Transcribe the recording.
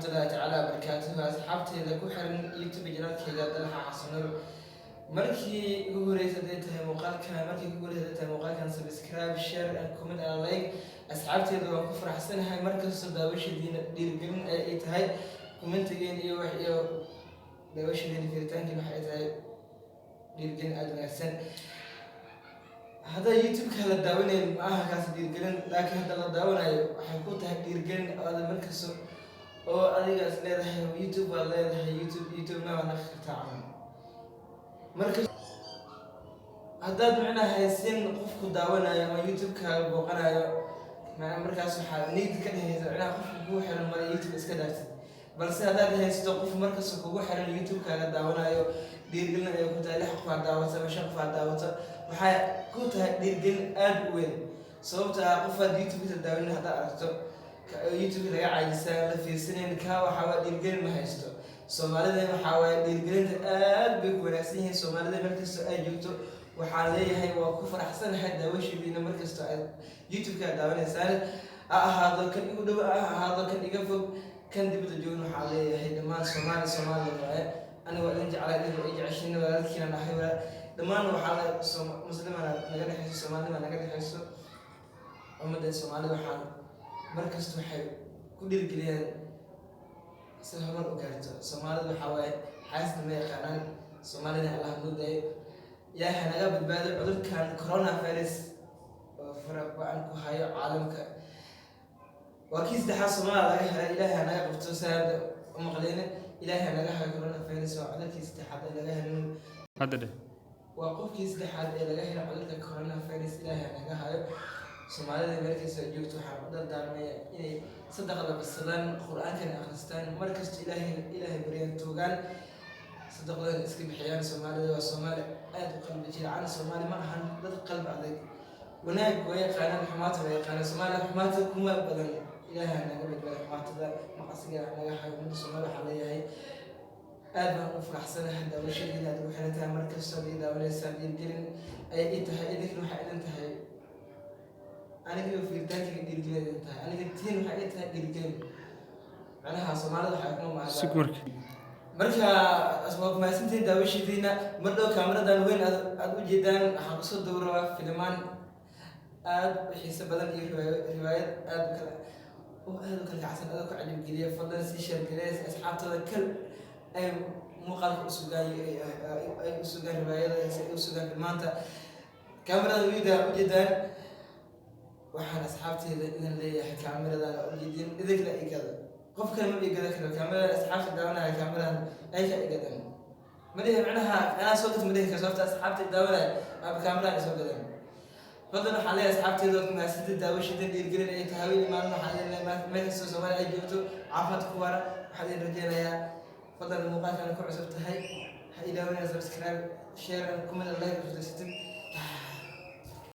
الله تعالى وبركاته أصحابتي إذا كحرن يوتيوب جنات كذا دلها حصنور مركي جوري سديتها مقال كان سبسكرايب شير كومنت على لايك أصحابتي إذا كفر حسن هاي مركز صداوش دير جن إتهاي كومنت جين يو داوش دين فيرتان كل واحد هاي دير جن أدنى سن هذا يوتيوب كهذا داوني معها كاس دير جن لكن هذا الداون حيكون دير جن هذا مركز oo adiga is leedahay YouTube waa leedahay YouTube ma wana xirtaan marka haddaad macnaha haysin qofku daawanayo ama YouTube ka booqanayo markaas waxa need ka dhigaysa macnaha qofku ku xiran mar YouTube iska dhaafsid balse haddaad haysto qof markaas kugu xiran YouTube kaaga daawanayo dhiirgelin ay ku tahay qof daawata ama shaqo daawata waxa ku tahay dhiirgelin aad u weyn sababtoo ah qof YouTube ka daawanay hadda aragto YouTube laga caayisay la fiirsaneen ka waxa waa dhiirgelin ma haysto Soomaalida waxa waa dhiirgelinta aad bay ku wanaagsan yihiin Soomaalida markasta ay joogto waxaan leeyahay waa ku faraxsanahay daawashadiina markasta ay YouTube ka daawanaysaan ahaado kan igu dhow ahaado kan iga fog kan dibadda joogno waxaan leeyahay dhammaan Soomaalida aniga waa in jecelahay inay jeceshiin walaalkiina nahay dhammaan waxa muslimana naga dhaxayso Soomaalida naga dhaxayso ummadda Soomaalida waxaan markasta waxay ku dhiirgeliyeen si horumar u gaarto Soomaalida waxa way xaasna ma yaqaanaan Soomaalida Allah muday ilaahay naga badbaado cudurkan coronavirus oo farabaan ku hayo caalamka waa kiis dhaxal Soomaalida laga helay ilaahay naga qabto saad u maqleena ilaahay naga hayo coronavirus oo cudurkiis dhaxal laga helay hadda waa qofkiis dhaxal ee laga helay cudurka coronavirus ilaahay naga hayo Soomaalida markaysa joogto waxa u dardaarmay inay sadaqada bisalan quraanka akhristaan markasta ilaahay bariyaan toogan sadaqada iska bixiyaan Soomaalida waa Soomaali aad u qalbi jiraan Soomaali ma ahan dad qalbi adag wanaag way qaanan xumaata way qaanan Soomaali xumaata kuma badan ilaahay naga badbaado xumaatada maqasiga naga xaymada Soomaali waxa leeyahay aad baan u faraxsanahay daawashadiina aad u xirantahay markasta daawanaysan dhiirgelin ay tahay idinku waxa idin tahay aniga iyo fiirtaanka dhiirgelin tahay aniga tiin waxa ay tahay dhiirgelin macnaha Soomaalida waxa ku maadaa marka asbaab ma sintii daawashadiina madhow kaamiradan weyn aad u jeedaan waxa ku soo dowraa filmaan aad xiisa badan iyo riwaayad aad kala kacsan aad ku cajib geliya fadlan si share gareys asxaabtada kal ay muuqaalka u sugaan riwaayada ay u sugaan filmaanta kaamirada weeyda u jeedaan waxaan asxaabteeda idin leeyahay kaamiradan u jeedin idinka igada qof kale ma igada karo kaamirada asxaabta daawanaya kaamiradan ay ka igadan madii macnaha ana soo gad madii ka sabta asxaabta daawanaya ab kaamiradan soo gadan fadlan waxa leeyahay asxaabteeda ma sidii daawashada dhiirgelin ay tahay imaan waxa leeyahay meesha soo Soomaali ay joogto caafimaad ku wara waxa idin rajaynayaa fadlan muuqaalkan ku cusub tahay ha ilaawina subscribe share comment like